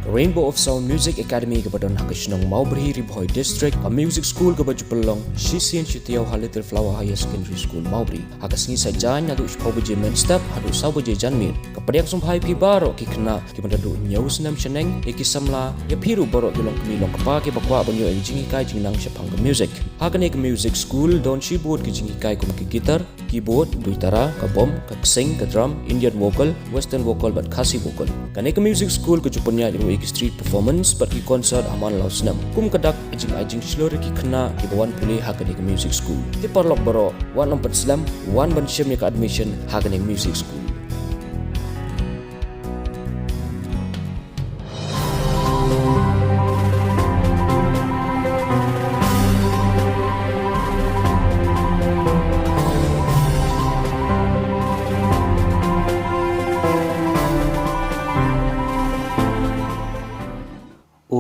Rainbow of Sound Music Academy kepada Hakashnong Maubri Ribhoi District, a music school kepada Jupelong, Shisian Shitiau Little Flower Higher Secondary School Maubri. Hakasngi sajan yadu Shpobaje Men Step, hadu Saubaje Janmir. Kepada yang sumpai pibaro kikna, kepada du Nyaus Nam Sheneng, Ikisamla, ya piru borok dilong kemilong kepake bakwa banyo yang jingikai jingnang Shapang Music. Hakanek Music School don shibut ke jingikai kum ke gitar, keyboard, duitara, kabom, kaksing, ke drum, Indian vocal, western vocal, but Khasi vocal. Kanek Music School ke Jupanya iki street performance bagi konsert aman laut senam kum kedak ajing seluruh ki kena ki bawan pulih hakanik music school ti parlok baro wan nomor selam wan ban syem ni ka admission hakanik music school.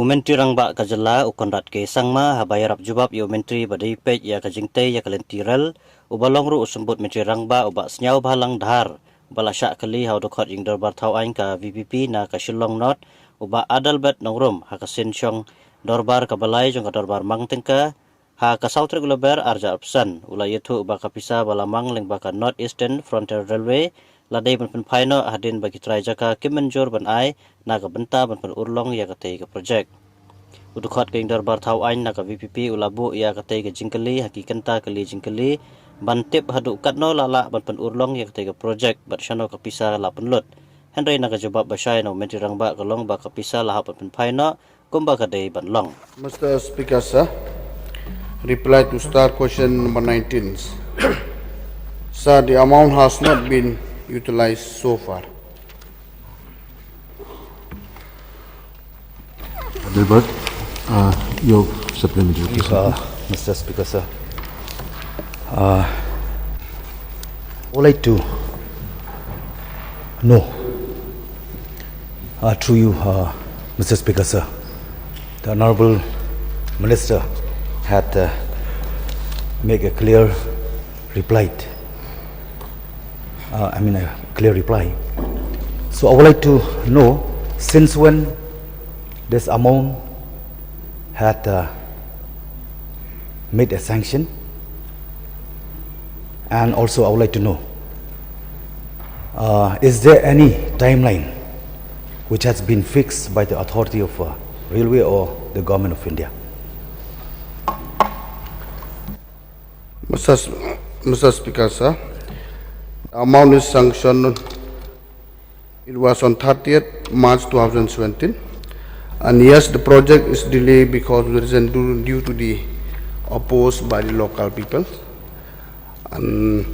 Menteri rangba kajala ukonrat ke sangma habayarap jubab yo menteri badai pej ya kajingte ya Lynti rel ubalong ru usembut menteri rangba ubak senyau balang dhar ubala syak kali hau dokot ing dorbar thau ain ka VPP na ka Shillong not ubak adalbet nongrum ha ka sinsyong dorbar ka balai jong ka dorbar mangtengka ha ka South Regular arja absan ula yetu ubak ka Pisa balamang leng baka North Eastern Frontier Railway ladai ban Pynphai no hadin bagi Trai Jaka Mynjur ban ai na ka benta ban urlong ya ka tei ka projek udukhat ke indar bar thau ain na ka VPP ulabu ya ka tei ka jingkali hakikanta kali jingkali ban tip hadu katno lala ban urlong ya ka tei ka projek bat shano ka Pisa la penlut henry na ka jawab basai no menteri rangba kalong ba ka Pisa la ha ban Pynphai no kumba ka dei ban long. Mr. Speaker, sir, reply to star question number 19. Sir, the amount has not been utilized so far. Delbert, your supplementary. Mr. Speaker, sir. I would like to know, through you, Mr. Speaker, sir, the Honorable Minister had made a clear reply. A clear reply. So I would like to know, since when this amount had made a sanction, and also I would like to know, is there any timeline which has been fixed by the authority of railway or the government of India? Mr. Speaker, sir, the amount is sanctioned. It was on 30th March 2017. And yes, the project is delayed because of the reason due to the opposed by the local people and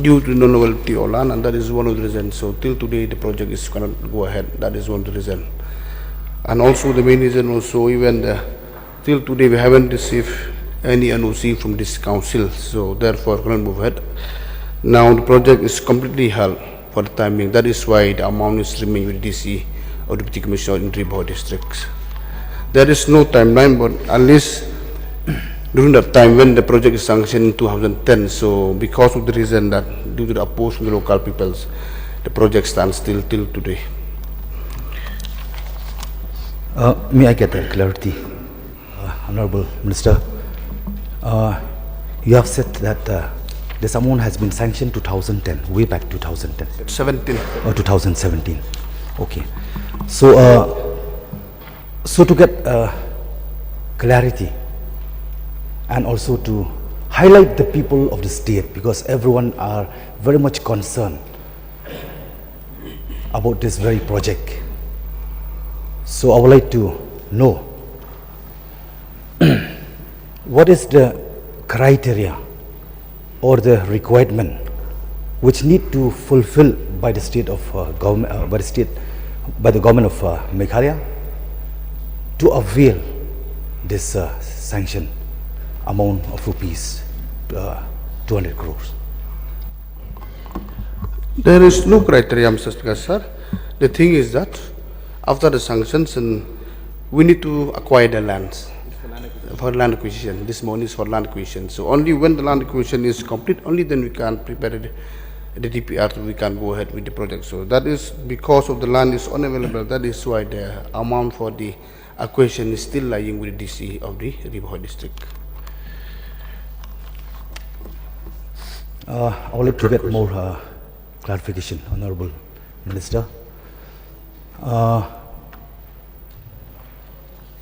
due to non-availability of land, and that is one of the reasons. So till today the project is cannot go ahead. That is one of the reasons. And also the main reason also, even till today we haven't received any NOC from this council, so therefore cannot move ahead. Now the project is completely held for the time being. That is why the amount is remaining with DC or Deputy Commissioner in Ribhoi districts. There is no timeline, but at least during that time when the project is sanctioned in 2010, so because of the reason that due to the opposition from the local peoples, the project stands still till today. May I get a clarity, Honorable Minister? You have said that this amount has been sanctioned 2010, way back 2010. 17. Or 2017. Okay. So, so to get clarity and also to highlight the people of the state, because everyone are very much concerned about this very project. So I would like to know what is the criteria or the requirement which need to fulfill by the state of government, by the government of Meghalaya to avail this sanction amount of rupees 200 crores. There is no criteria, Mr. Speaker, sir. The thing is that after the sanctions, we need to acquire the lands for land acquisition. This money is for land acquisition. So only when the land acquisition is complete, only then we can prepare the DPR, we can go ahead with the project. So that is because of the land is unavailable. That is why the amount for the acquisition is still lying with the DC of the Ribhoi district. I would like to get more clarification, Honorable Minister.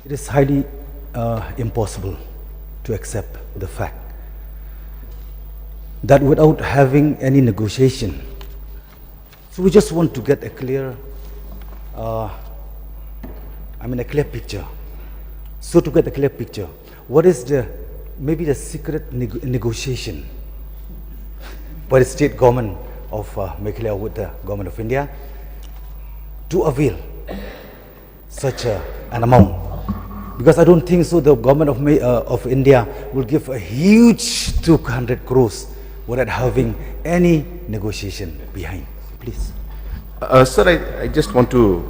It is highly impossible to accept the fact that without having any negotiation, so we just want to get a clear, a clear picture. So to get a clear picture, what is maybe the secret negotiation by the state government of Meghalaya with the government of India to avail such an amount? Because I don't think so the government of India will give a huge 200 crores without having any negotiation behind. Please. Sir, I just want to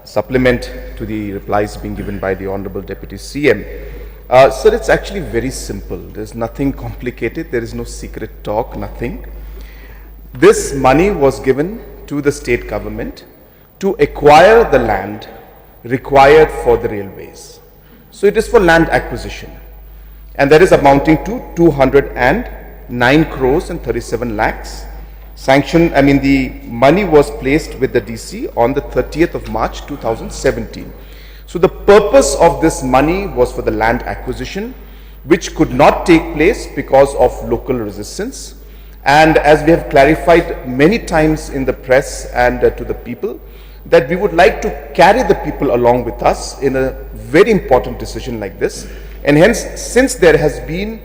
supplement to the replies being given by the Honorable Deputy CM. Sir, it's actually very simple. There's nothing complicated. There is no secret talk, nothing. This money was given to the state government to acquire the land required for the railways. So it is for land acquisition. And that is amounting to 209 crores and 37 lakhs. The money was placed with the DC on the 30th of March 2017. So the purpose of this money was for the land acquisition, which could not take place because of local resistance. And as we have clarified many times in the press and to the people, that we would like to carry the people along with us in a very important decision like this. And hence, since there has been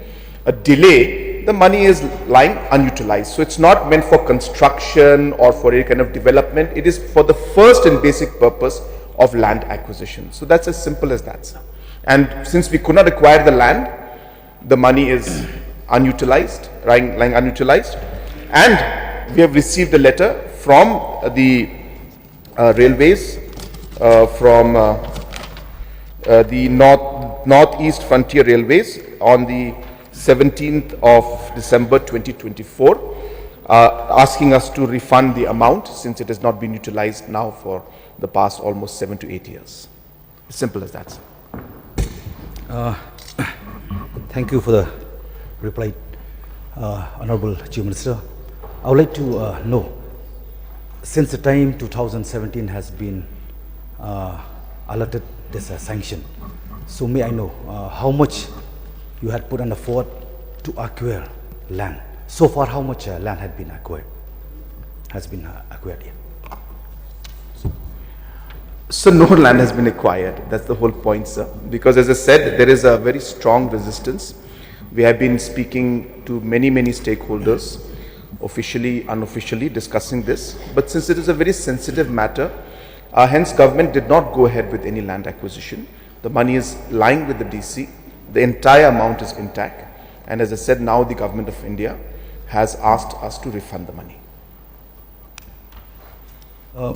a delay, the money is lying unutilized. So it's not meant for construction or for any kind of development. It is for the first and basic purpose of land acquisition. So that's as simple as that, sir. And since we could not acquire the land, the money is unutilized, lying unutilized. And we have received a letter from the railways, from the Northeast Frontier Railways on the 17th of December 2024, asking us to refund the amount since it has not been utilized now for the past almost 7 to 8 years. As simple as that, sir. Thank you for the reply, Honorable Chief Minister. I would like to know, since the time 2017 has been allotted this sanction, so may I know how much you had put on effort to acquire land? So far, how much land had been acquired? Has been acquired here? So no land has been acquired. That's the whole point, sir. Because as I said, there is a very strong resistance. We have been speaking to many stakeholders, officially, unofficially, discussing this. But since it is a very sensitive matter, hence government did not go ahead with any land acquisition. The money is lying with the DC. The entire amount is intact. And as I said, now the government of India has asked us to refund the money.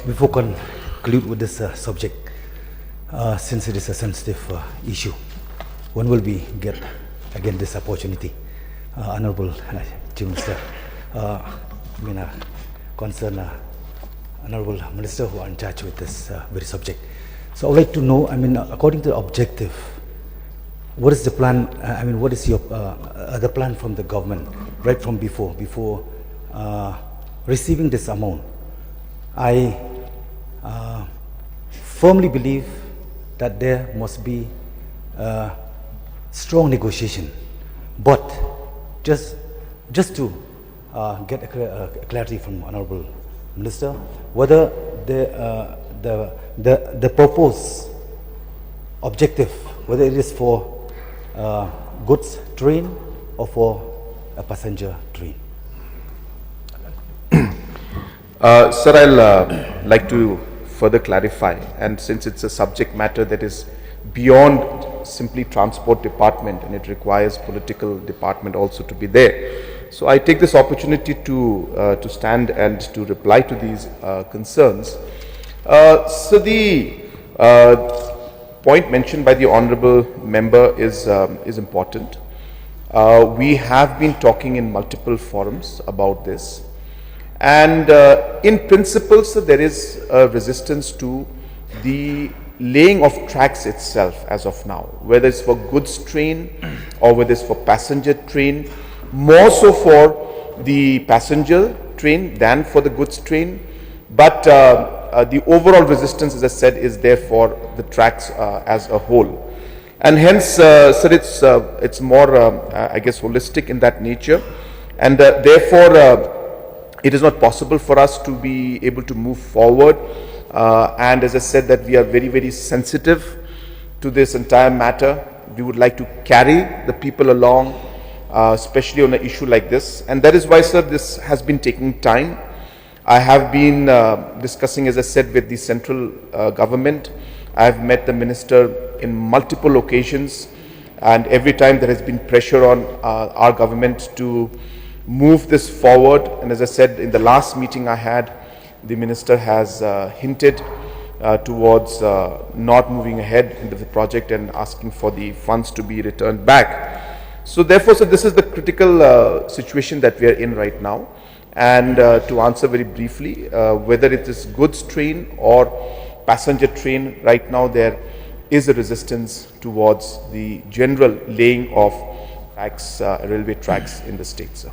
Before conclude with this subject, since it is a sensitive issue, when will we get again this opportunity? Honorable Chief Minister, concern Honorable Minister who are in charge with this very subject. So I would like to know, according to the objective, what is the plan, what is your the plan from the government right from before receiving this amount? I firmly believe that there must be strong negotiation, but just to get a clarity from Honorable Minister, whether the proposed objective, whether it is for goods train or for a passenger train. Sir, I'll like to further clarify, and since it's a subject matter that is beyond simply transport department and it requires political department also to be there, so I take this opportunity to stand and to reply to these concerns. So the point mentioned by the honorable member is important. We have been talking in multiple forums about this. And in principle, so there is a resistance to the laying of tracks itself as of now, whether it's for goods train or whether it's for passenger train, more so for the passenger train than for the goods train. But the overall resistance, as I said, is there for the tracks as a whole. And hence, sir, it's more, I guess, holistic in that nature. And therefore, it is not possible for us to be able to move forward. And as I said, that we are very, very sensitive to this entire matter. We would like to carry the people along, especially on an issue like this. And that is why, sir, this has been taking time. I have been discussing, as I said, with the central government. I have met the minister in multiple occasions, and every time there has been pressure on our government to move this forward. And as I said, in the last meeting I had, the minister has hinted towards not moving ahead into the project and asking for the funds to be returned back. So therefore, so this is the critical situation that we are in right now. And to answer very briefly, whether it is goods train or passenger train, right now there is a resistance towards the general laying of tracks, railway tracks in the state, sir.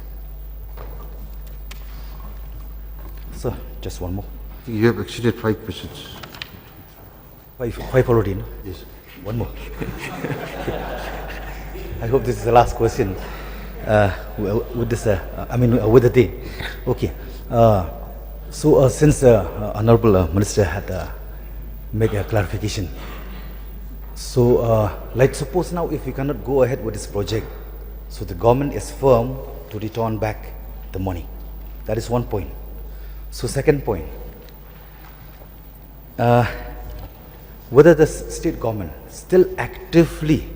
Sir, just one more. You have exceeded 5 questions. Five already, no? Yes. One more. I hope this is the last question with this. With the day. Okay. So since Honorable Minister had made a clarification, so like suppose now if we cannot go ahead with this project, so the government is firm to return back the money. That is one point. So second point, whether the state government still actively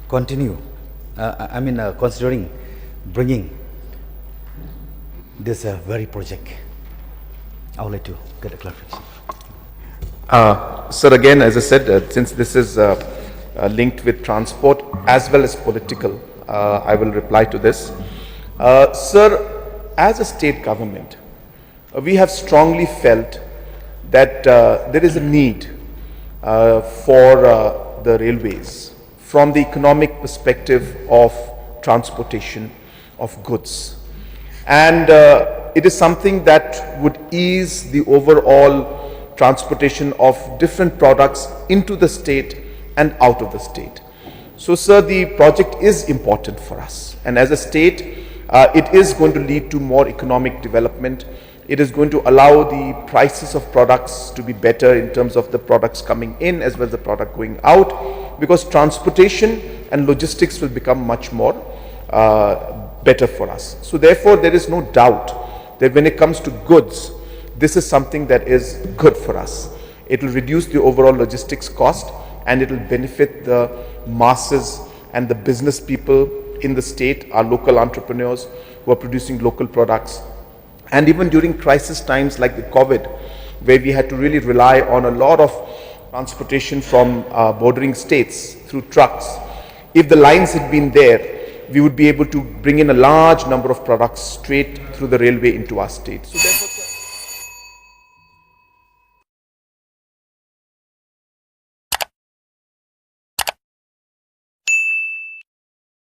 continue, considering bringing this very project. I would like to get a clarification. Sir, again, as I said, since this is linked with transport as well as political, I will reply to this. Sir, as a state government, we have strongly felt that there is a need for the railways from the economic perspective of transportation of goods. And it is something that would ease the overall transportation of different products into the state and out of the state. So, sir, the project is important for us. And as a state, it is going to lead to more economic development. It is going to allow the prices of products to be better in terms of the products coming in as well as the product going out, because transportation and logistics will become much more better for us. So therefore, there is no doubt that when it comes to goods, this is something that is good for us. It will reduce the overall logistics cost and it will benefit the masses and the business people in the state, our local entrepreneurs who are producing local products. And even during crisis times like the COVID, where we had to really rely on a lot of transportation from bordering states through trucks, if the lines had been there, we would be able to bring in a large number of products straight through the railway into our state. So